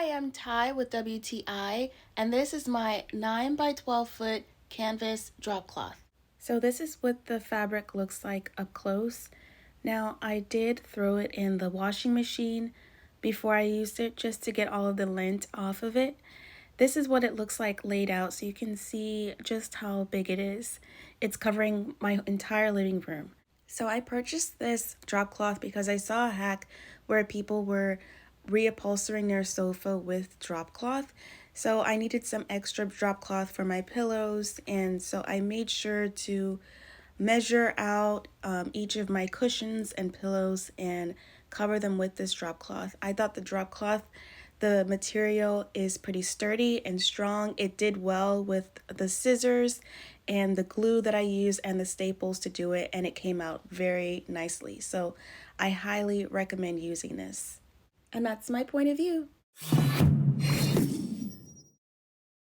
Hi, I'm Ty with WTI, and this is my 9 by 12 foot canvas drop cloth. So this is what the fabric looks like up close. Now I did throw it in the washing machine before I used it just to get all of the lint off of it. This is what it looks like laid out so you can see just how big it is. It's covering my entire living room. So I purchased this drop cloth because I saw a hack where people were reupholstering their sofa with drop cloth. So I needed some extra drop cloth for my pillows, and so I made sure to measure out each of my cushions and pillows and cover them with this drop cloth. I thought the material is pretty sturdy and strong. It did well with the scissors and the glue that I used and the staples to do it, and it came out very nicely. So I highly recommend using this. And that's my point of view.